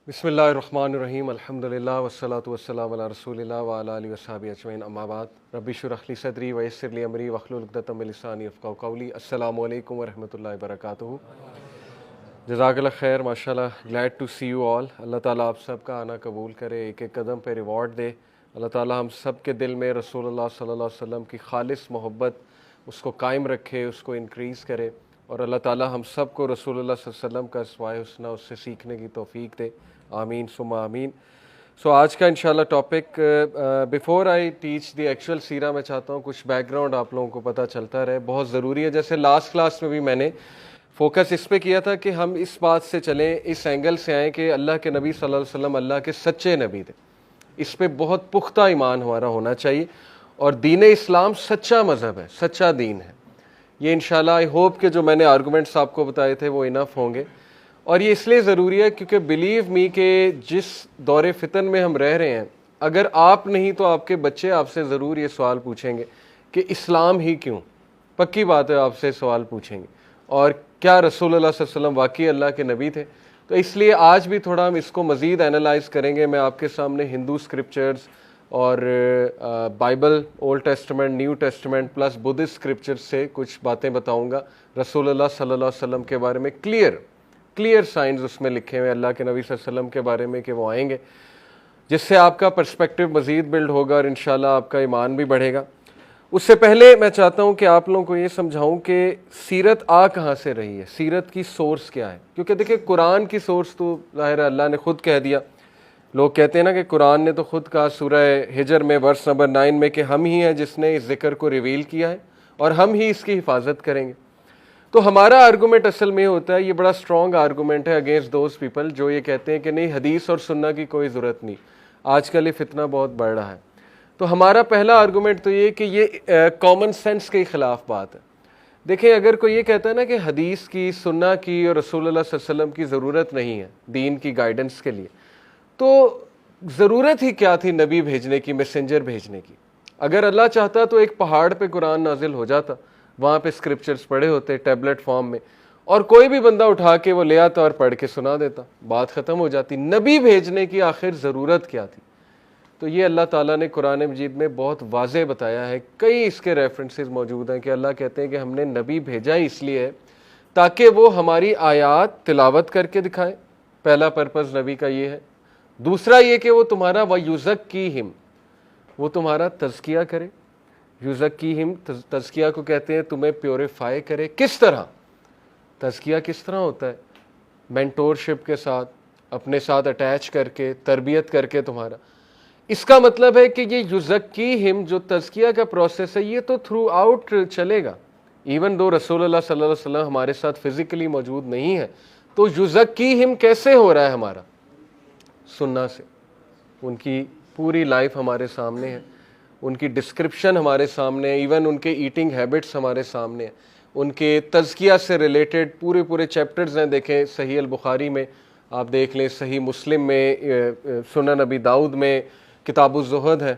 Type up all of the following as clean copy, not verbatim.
بسم اللہ الرحمن الرحیم الحمدللہ والصلاۃ والسلام علی رسول اللہ وعلی آلہ وصحبہ اجمعین اما بعد رب اشرح لی صدری ویسر لی امری واحلل عقدۃ من لسانی یفقہوا قولی۔ السلام علیکم ورحمۃ اللہ وبرکاتہ۔ جزاک اللہ خیر، ماشاءاللہ، glad to see you all. اللہ تعالیٰ آپ سب کا آنا قبول کرے، ایک ایک قدم پہ ریوارڈ دے۔ اللہ تعالیٰ ہم سب کے دل میں رسول اللہ صلی اللہ علیہ وسلم کی خالص محبت اس کو قائم رکھے، اس کو انکریز کرے، اور اللہ تعالیٰ ہم سب کو رسول اللہ صلی اللہ علیہ وسلم کا اسماء حسنہ اس سے سیکھنے کی توفیق دے، آمین ثم آمین۔ سو آج کا انشاءاللہ topic, before I teach the actual سیرہ، میں چاہتا ہوں کچھ بیک گراؤنڈ آپ لوگوں کو پتہ چلتا رہے، بہت ضروری ہے۔ جیسے لاسٹ کلاس میں بھی میں نے فوکس اس پہ کیا تھا کہ ہم اس بات سے چلیں، اس اینگل سے آئیں کہ اللہ کے نبی صلی اللہ علیہ وسلم اللہ کے سچے نبی تھے، اس پہ بہت پختہ ایمان ہمارا ہونا چاہیے، اور دین اسلام سچا مذہب ہے، سچا دین ہے۔ یہ انشاءاللہ آئی ہوپ کہ جو میں نے آرگومنٹس آپ کو بتائے تھے وہ انف ہوں گے، اور یہ اس لیے ضروری ہے کیونکہ بلیو می کہ جس دور فتن میں ہم رہ رہے ہیں، اگر آپ نہیں تو آپ کے بچے آپ سے ضرور یہ سوال پوچھیں گے کہ اسلام ہی کیوں؟ پکی بات ہے، آپ سے سوال پوچھیں گے، اور کیا رسول اللہ صلی اللہ علیہ وسلم واقعی اللہ کے نبی تھے؟ تو اس لیے آج بھی تھوڑا ہم اس کو مزید اینالائز کریں گے۔ میں آپ کے سامنے ہندو اسکرپچرز اور Bible, old testament, new testament plus Buddhist scriptures سے کچھ باتیں بتاؤں گا رسول اللہ صلی اللہ علیہ وسلم کے بارے میں، کلیئر سائنز اس میں لکھے ہوئے اللہ کے نبی صلی اللہ علیہ وسلم کے بارے میں کہ وہ آئیں گے، جس سے آپ کا پرسپیکٹیو مزید بلڈ ہوگا اور انشاءاللہ آپ کا ایمان بھی بڑھے گا۔ اس سے پہلے میں چاہتا ہوں کہ آپ لوگوں کو یہ سمجھاؤں کہ سیرت کہاں سے رہی ہے، سیرت کی سورس کیا ہے، کیونکہ دیکھیں قرآن کی سورس تو ظاہر ہے اللہ نے خود کہہ دیا۔ لوگ کہتے ہیں نا کہ قرآن نے تو خود کہا سورہ ہجر میں ورس نمبر 9 میں کہ ہم ہی ہیں جس نے اس ذکر کو ریویل کیا ہے اور ہم ہی اس کی حفاظت کریں گے۔ تو ہمارا آرگومنٹ اصل میں ہوتا ہے، یہ بڑا اسٹرانگ آرگومنٹ ہے اگینسٹ دوز پیپل جو یہ کہتے ہیں کہ نہیں، حدیث اور سنہ کی کوئی ضرورت نہیں، آج کل یہ فتنہ بہت بڑھ رہا ہے۔ تو ہمارا پہلا آرگومنٹ تو یہ کہ یہ کامن سینس کے خلاف بات ہے۔ دیکھیں، اگر کوئی یہ کہتا ہے نا کہ حدیث کی، سنہ کی اور رسول اللہ صلی اللہ علیہ وسلم کی ضرورت نہیں ہے دین کی گائیڈنس کے لیے، تو ضرورت ہی کیا تھی نبی بھیجنے کی، میسنجر بھیجنے کی؟ اگر اللہ چاہتا تو ایک پہاڑ پہ قرآن نازل ہو جاتا، وہاں پہ اسکرپچرز پڑھے ہوتے ٹیبلٹ فارم میں، اور کوئی بھی بندہ اٹھا کے وہ لے آتا اور پڑھ کے سنا دیتا، بات ختم ہو جاتی۔ نبی بھیجنے کی آخر ضرورت کیا تھی؟ تو یہ اللہ تعالیٰ نے قرآن مجید میں بہت واضح بتایا ہے، کئی اس کے ریفرنسز موجود ہیں کہ اللہ کہتے ہیں کہ ہم نے نبی بھیجا ہی اس لیے ہے تاکہ وہ ہماری آیات تلاوت کر کے دکھائے، پہلا پرپز نبی کا یہ ہے۔ دوسرا یہ کہ وہ تمہارا وَيُزَكِّيهِمْ، وہ تمہارا تزکیہ کرے۔ یوزکیہم، تزکیہ کو کہتے ہیں تمہیں پیوریفائی کرے۔ کس طرح تزکیہ کس طرح ہوتا ہے؟ مینٹورشپ کے ساتھ، اپنے ساتھ اٹیچ کر کے، تربیت کر کے تمہارا۔ اس کا مطلب ہے کہ یہ یزکیہم جو تزکیہ کا پروسیس ہے، یہ تو تھرو آؤٹ چلے گا، ایون دو رسول اللہ صلی اللہ علیہ وسلم ہمارے ساتھ فزیکلی موجود نہیں ہے، تو یزکیہم کیسے ہو رہا ہے ہمارا؟ سننا سے۔ ان کی پوری لائف ہمارے سامنے ہے، ان کی ڈسکرپشن ہمارے سامنے ہے، ایون ان کے ایٹنگ ہیبٹس ہمارے سامنے ہیں، ان کے تزکیہ سے ریلیٹڈ پورے چیپٹرز ہیں۔ دیکھیں صحیح البخاری میں آپ دیکھ لیں، صحیح مسلم میں، سنن نبی داؤد میں، کتاب الزہد ہے،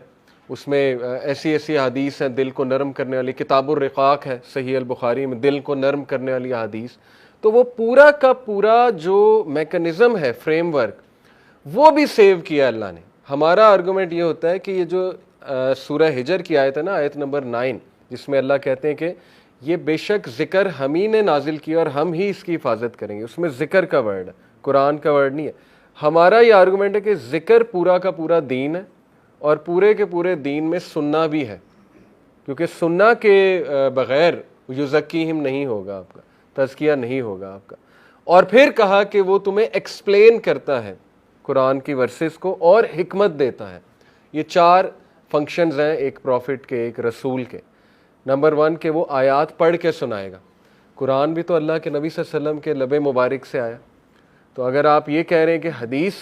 اس میں ایسی حدیث ہیں دل کو نرم کرنے والی۔ کتاب الرقاق ہے صحیح البخاری میں، دل کو نرم کرنے والی حدیث۔ تو وہ پورا کا پورا جو میکنزم ہے، فریم ورک، وہ بھی سیو کیا اللہ نے۔ ہمارا آرگومنٹ یہ ہوتا ہے کہ یہ جو سورہ ہجر کی آیت ہے نا، آیت نمبر 9، جس میں اللہ کہتے ہیں کہ یہ بے شک ذکر ہم ہی نے نازل کیا اور ہم ہی اس کی حفاظت کریں گے، اس میں ذکر کا ورڈ ہے، قرآن کا ورڈ نہیں ہے۔ ہمارا یہ آرگومنٹ ہے کہ ذکر پورا کا پورا دین ہے، اور پورے کے پورے دین میں سننا بھی ہے، کیونکہ سننا کے بغیر یزکیہم نہیں ہوگا آپ کا، تزکیہ نہیں ہوگا آپ کا۔ اور پھر کہا کہ وہ تمہیں ایکسپلین کرتا ہے قرآن کی ورسز کو اور حکمت دیتا ہے۔ یہ 4 فنکشنز ہیں ایک پروفٹ کے، ایک رسول کے۔ نمبر 1 کہ وہ آیات پڑھ کے سنائے گا۔ قرآن بھی تو اللہ کے نبی صلی اللہ علیہ وسلم کے لب مبارک سے آیا، تو اگر آپ یہ کہہ رہے ہیں کہ حدیث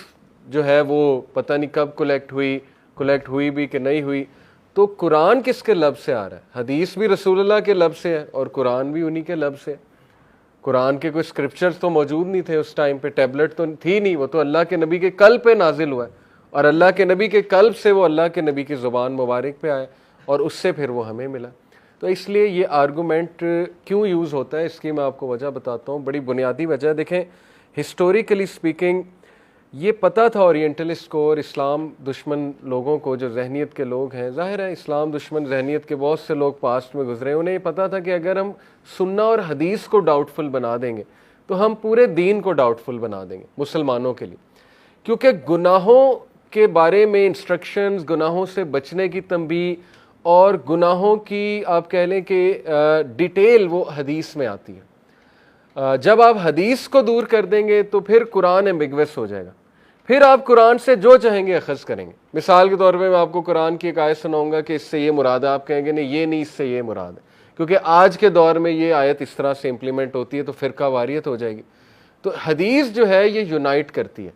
جو ہے وہ پتہ نہیں کب کلیکٹ ہوئی بھی کہ نہیں ہوئی، تو قرآن کس کے لب سے آ رہا ہے؟ حدیث بھی رسول اللہ کے لب سے ہے اور قرآن بھی انہی کے لب سے ہے۔ قرآن کے کوئی اسکرپچرز تو موجود نہیں تھے اس ٹائم پہ، ٹیبلٹ تو تھی نہیں، وہ تو اللہ کے نبی کے قلب پہ نازل ہوا ہے، اور اللہ کے نبی کے قلب سے وہ اللہ کے نبی کی زبان مبارک پہ آیا، اور اس سے پھر وہ ہمیں ملا۔ تو اس لیے یہ آرگومنٹ کیوں یوز ہوتا ہے، اس کی میں آپ کو وجہ بتاتا ہوں، بڑی بنیادی وجہ۔ دیکھیں ہسٹوریکلی سپیکنگ یہ پتہ تھا اورینٹلسٹ کو اور اسلام دشمن لوگوں کو، جو ذہنیت کے لوگ ہیں، ظاہر ہے اسلام دشمن ذہنیت کے بہت سے لوگ پاسٹ میں گزرے، انہیں یہ پتہ تھا کہ اگر ہم سنہ اور حدیث کو ڈاؤٹ فل بنا دیں گے تو ہم پورے دین کو ڈاؤٹ فل بنا دیں گے مسلمانوں کے لیے، کیونکہ گناہوں کے بارے میں انسٹرکشنز، گناہوں سے بچنے کی تنبیہ اور گناہوں کی آپ کہہ لیں کہ ڈیٹیل وہ حدیث میں آتی ہے۔ جب آپ حدیث کو دور کر دیں گے تو پھر قرآن ایمبیگوس ہو جائے گا، پھر آپ قرآن سے جو چاہیں گے اخذ کریں گے۔ مثال کے طور پہ میں آپ کو قرآن کی ایک آیت سناؤں گا کہ اس سے یہ مراد ہے، آپ کہیں گے نہیں یہ نہیں، اس سے یہ مراد ہے، کیونکہ آج کے دور میں یہ آیت اس طرح سے امپلیمنٹ ہوتی ہے تو فرقہ واریت ہو جائے گی۔ تو حدیث جو ہے یہ یونائٹ کرتی ہے،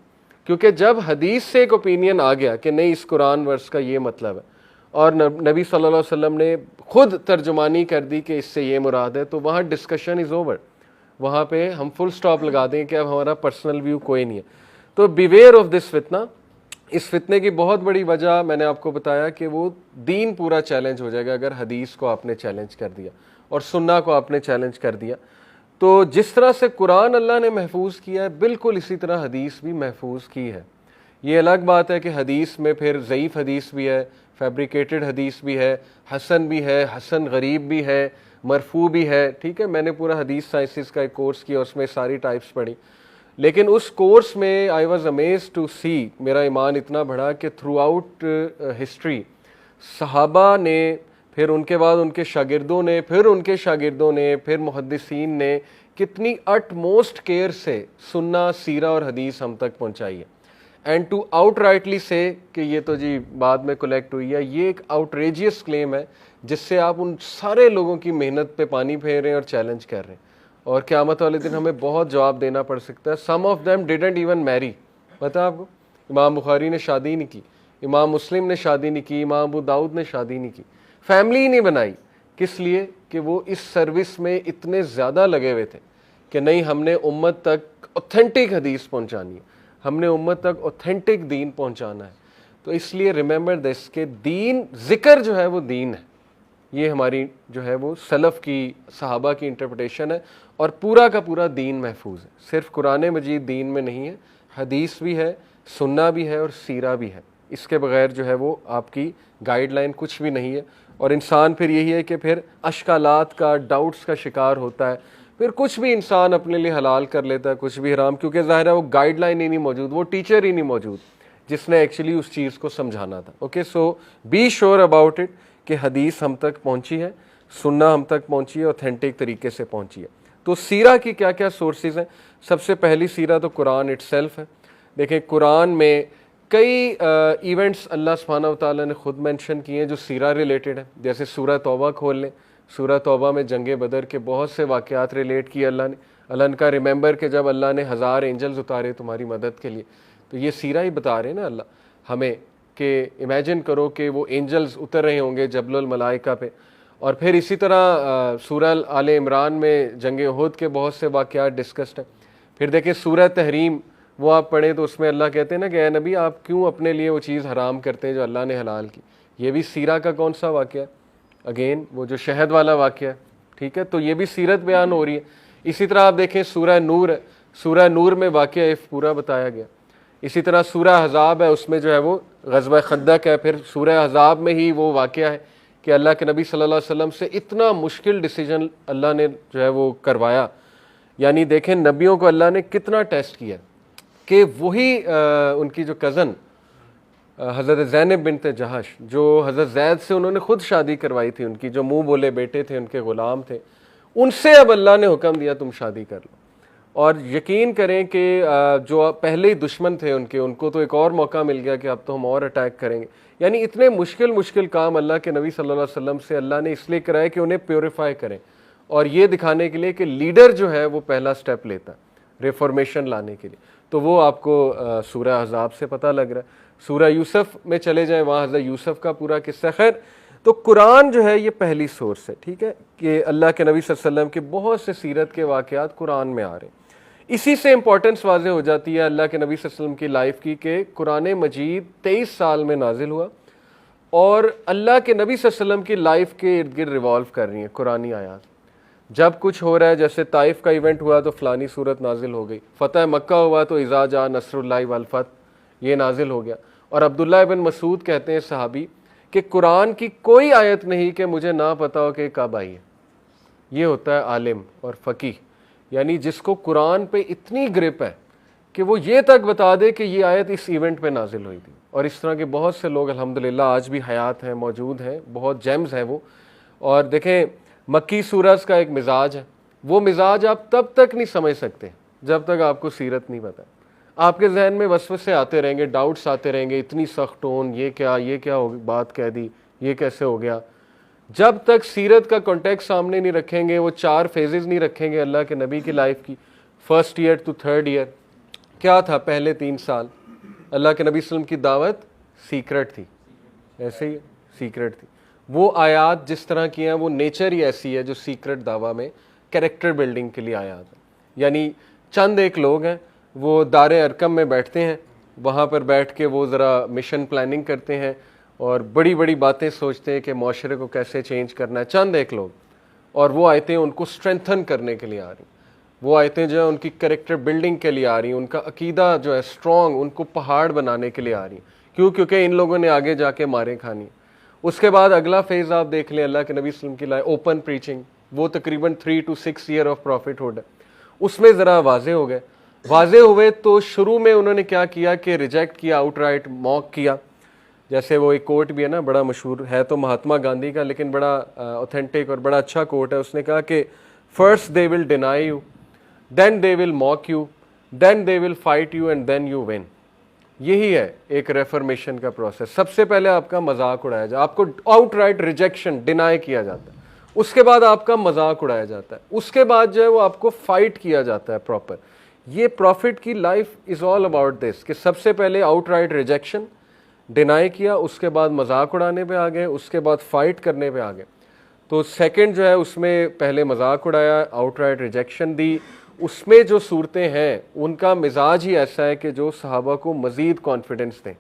کیونکہ جب حدیث سے ایک اوپینین آ گیا کہ نہیں اس قرآن ورس کا یہ مطلب ہے، اور نبی صلی اللہ علیہ وسلم نے خود ترجمانی کر دی کہ اس سے یہ مراد ہے، تو وہاں ڈسکشن از اوور، وہاں پہ ہم فل سٹاپ لگا دیں کہ اب ہمارا پرسنل ویو کوئی نہیں ہے۔ تو بیویئر آف دس فتنہ، اس فتنے کی بہت بڑی وجہ میں نے آپ کو بتایا کہ وہ دین پورا چیلنج ہو جائے گا اگر حدیث کو آپ نے چیلنج کر دیا اور سنہ کو آپ نے چیلنج کر دیا۔ تو جس طرح سے قرآن اللہ نے محفوظ کیا ہے، بالکل اسی طرح حدیث بھی محفوظ کی ہے۔ یہ الگ بات ہے کہ حدیث میں پھر ضعیف حدیث بھی ہے، فیبریکیٹڈ حدیث بھی ہے، حسن بھی ہے، حسن غریب بھی ہے، مرفوع بھی ہے، ٹھیک ہے۔ میں نے پورا حدیث سائنسز کا ایک کورس کیا، اس میں ساری ٹائپس پڑھی، لیکن اس کورس میں آئی واز امیزڈ ٹو سی، میرا ایمان اتنا بڑھا کہ تھرو آؤٹ ہسٹری صحابہ نے، پھر ان کے بعد ان کے شاگردوں نے، پھر ان کے شاگردوں نے، پھر محدثین نے کتنی اٹ موسٹ کیئر سے سنہ، سیرہ اور حدیث ہم تک پہنچائی ہے۔ اینڈ ٹو آؤٹ رائٹلی سے کہ یہ تو جی بعد میں کلیکٹ ہوئی ہے، یہ ایک آؤٹریجیس کلیم ہے جس سے آپ ان سارے لوگوں کی محنت پہ پانی پھیر رہے ہیں اور چیلنج کر رہے ہیں، اور قیامت والے دن ہمیں بہت جواب دینا پڑ سکتا ہے۔ سم آف دیم ڈیڈنٹ ایون میری، پتہ آپ کو، امام بخاری نے شادی نہیں کی، امام مسلم نے شادی نہیں کی، امام ابو داؤد نے شادی نہیں کی، فیملی ہی نہیں بنائی۔ کس لیے؟ کہ وہ اس سروس میں اتنے زیادہ لگے ہوئے تھے کہ نہیں، ہم نے امت تک اوتھینٹک حدیث پہنچانی ہے، ہم نے امت تک اوتھینٹک دین پہنچانا ہے۔ تو اس لیے ریممبر دس کہ دین، ذکر جو ہے وہ دین ہے، یہ ہماری جو ہے وہ سلف کی، صحابہ کی انٹرپریٹیشن ہے، اور پورا کا پورا دین محفوظ ہے۔ صرف قرآن مجید دین میں نہیں ہے، حدیث بھی ہے، سنہ بھی ہے اور سیرہ بھی ہے۔ اس کے بغیر جو ہے وہ آپ کی گائیڈ لائن کچھ بھی نہیں ہے، اور انسان پھر یہی ہے کہ پھر اشکالات کا، ڈاؤٹس کا شکار ہوتا ہے، پھر کچھ بھی انسان اپنے لیے حلال کر لیتا ہے، کچھ بھی حرام، کیونکہ ظاہر ہے وہ گائیڈ لائن ہی نہیں موجود، وہ ٹیچر ہی نہیں موجود جس نے ایکچولی اس چیز کو سمجھانا تھا۔ Okay, so be sure about it کہ حدیث ہم تک پہنچی ہے، سنہ ہم تک پہنچی ہے، اوتھینٹک طریقے سے پہنچی ہے۔ تو سیرہ کی کیا کیا سورسز ہیں؟ سب سے پہلی سیرہ تو قرآن اٹ سیلف ہے۔ دیکھیں قرآن میں کئی ایونٹس اللہ سبحانہ و تعالیٰ نے خود مینشن کیے ہیں جو سیرہ ریلیٹڈ ہیں، جیسے سورہ توبہ کھول لیں، سورہ توبہ میں جنگ بدر کے بہت سے واقعات ریلیٹ کیے اللہ نے۔ اللہ نے کہا ریممبر کہ جب اللہ نے 1000 اینجلز اتارے تمہاری مدد کے لیے، تو یہ سیرہ ہی بتا رہے ہیں نا اللہ ہمیں، کہ امیجن کرو کہ وہ اینجلز اتر رہے ہوں گے جبل الملائکہ پہ۔ اور پھر اسی طرح سورہ آل عمران میں جنگ احد کے بہت سے واقعات ڈسکسڈ ہیں۔ پھر دیکھیں سورہ تحریم، وہ آپ پڑھیں تو اس میں اللہ کہتے ہیں نا کہ اے نبی آپ کیوں اپنے لیے وہ چیز حرام کرتے ہیں جو اللہ نے حلال کی۔ یہ بھی سیرہ کا کون سا واقعہ ہے؟ اگین وہ جو شہد والا واقعہ ہے، ٹھیک ہے، تو یہ بھی سیرت بیان ہو رہی ہے۔ اسی طرح آپ دیکھیں سورہ نور ہے، سورہ نور میں واقعہ عف پورا بتایا گیا۔ اسی طرح سورہ احزاب ہے، اس میں جو ہے وہ غزوہ خندق ہے۔ پھر سورہ احزاب میں ہی وہ واقعہ ہے کہ اللہ کے نبی صلی اللہ علیہ وسلم سے اتنا مشکل ڈیسیجن اللہ نے جو ہے وہ کروایا، یعنی دیکھیں نبیوں کو اللہ نے کتنا ٹیسٹ کیا کہ وہی ان کی جو کزن حضرت زینب بنت جہش، جو حضرت زید سے انہوں نے خود شادی کروائی تھی، ان کی جو منہ بولے بیٹے تھے، ان کے غلام تھے، ان سے اب اللہ نے حکم دیا تم شادی کر لو۔ اور یقین کریں کہ جو پہلے ہی دشمن تھے ان کو تو ایک اور موقع مل گیا کہ اب تو ہم اور اٹیک کریں گے۔ یعنی اتنے مشکل کام اللہ کے نبی صلی اللہ علیہ وسلم سے اللہ نے اس لیے کرائے کہ انہیں پیوریفائی کریں، اور یہ دکھانے کے لیے کہ لیڈر جو ہے وہ پہلا سٹیپ لیتا ہے ریفارمیشن لانے کے لیے۔ تو وہ آپ کو سورہ احزاب سے پتہ لگ رہا ہے۔ سورہ یوسف میں چلے جائیں، وہاں حضرت یوسف کا پورا قصہ۔ خیر، تو قرآن جو ہے یہ پہلی سورس ہے، ٹھیک ہے، کہ اللہ کے نبی صلی اللہ علیہ وسلم کے بہت سے سیرت کے واقعات قرآن میں آ رہے ہیں۔ اسی سے امپورٹنس واضح ہو جاتی ہے اللہ کے نبی صلی اللہ علیہ وسلم کی لائف کی، کہ قرآن مجید 23 سال میں نازل ہوا، اور اللہ کے نبی صلی اللہ علیہ وسلم کی لائف کے ارد گرد ریوالو کر رہی ہیں قرآنی آیات۔ جب کچھ ہو رہا ہے، جیسے طائف کا ایونٹ ہوا تو فلانی صورت نازل ہو گئی، فتح مکہ ہوا تو اذا جاء نصر اللہ والفتح یہ نازل ہو گیا۔ اور عبداللہ ابن مسعود کہتے ہیں صحابی کہ قرآن کی کوئی آیت نہیں کہ مجھے نہ پتا ہو کہ کب آئی ہے۔ یہ ہوتا ہے عالم اور فقیہ، یعنی جس کو قرآن پہ اتنی گرپ ہے کہ وہ یہ تک بتا دے کہ یہ آیت اس ایونٹ پہ نازل ہوئی تھی۔ اور اس طرح کے بہت سے لوگ الحمدللہ آج بھی حیات ہیں، موجود ہیں، بہت جیمز ہیں وہ۔ اور دیکھیں مکی سورج کا ایک مزاج ہے، وہ مزاج آپ تب تک نہیں سمجھ سکتے جب تک آپ کو سیرت نہیں پتہ۔ آپ کے ذہن میں وسوسے آتے رہیں گے، ڈاؤٹس آتے رہیں گے، اتنی سخت ٹون، یہ کیا بات کہہ دی، یہ کیسے ہو گیا۔ جب تک سیرت کا کانٹیکٹ سامنے نہیں رکھیں گے، وہ 4 فیزز نہیں رکھیں گے اللہ کے نبی کی لائف کی، first year to third year, کیا تھا پہلے 3 سال اللہ کے نبی صلی اللہ علیہ وسلم کی دعوت سیکرٹ تھی، ایسے ہی سیکرٹ تھی۔ وہ آیات جس طرح کی ہیں وہ نیچر ہی ایسی ہے جو سیکرٹ دعویٰ میں کریکٹر بلڈنگ کے لیے آیات ہیں۔ یعنی چند ایک لوگ ہیں، وہ دار ارکم میں بیٹھتے ہیں، وہاں پر بیٹھ کے وہ ذرا مشن پلاننگ کرتے ہیں اور بڑی بڑی باتیں سوچتے ہیں کہ معاشرے کو کیسے چینج کرنا ہے، چند ایک لوگ، اور وہ آیتیں ان کو اسٹرینتھن کرنے کے لیے آ رہی ہیں، وہ آیتیں جو ہیں ان کی کریکٹر بلڈنگ کے لیے آ رہی ہیں، ان کا عقیدہ جو ہے اسٹرانگ، ان کو پہاڑ بنانے کے لیے آ رہی ہیں۔ کیونکہ ان لوگوں نے آگے جا کے ماریں کھانی۔ اس کے بعد اگلا فیز آپ دیکھ لیں، اللہ کے نبی صلی اللہ علیہ وسلم کی لائف اوپن پریچنگ، وہ تقریباً 3 to 6 year of prophethood ہے، اس میں ذرا واضح ہوئے تو شروع میں انہوں نے کیا کیا کہ ریجیکٹ کیا، آؤٹ رائٹ موک کیا۔ جیسے وہ ایک کوٹ بھی ہے نا، بڑا مشہور ہے تو مہاتما گاندھی کا، لیکن بڑا اوتھینٹک اور بڑا اچھا کوٹ ہے۔ اس نے کہا کہ first they will deny you, then they will mock you, then they will fight you and then you win. یہی ہے ایک ریفرمیشن کا پروسیس۔ سب سے پہلے آپ کا مذاق اڑایا جاتا ہے، آپ کو آؤٹ رائٹ ریجیکشن، ڈینائی کیا جاتا ہے، اس کے بعد آپ کا مذاق اڑایا جاتا ہے، اس کے بعد جو ہے وہ آپ کو فائٹ کیا جاتا ہے پراپر۔ یہ پروفٹ کی life is all about this کہ سب سے پہلے آؤٹ رائٹ ریجیکشن، ڈینائی کیا، اس کے بعد مذاق اڑانے پہ آ گئے، اس کے بعد فائٹ کرنے پہ آ گئے۔ تو سیکنڈ جو ہے اس میں پہلے مذاق اڑایا، آؤٹ رائٹ ریجیکشن دی۔ اس میں جو صورتیں ہیں ان کا مزاج ہی ایسا ہے کہ جو صحابہ کو مزید کانفیڈنس دیں۔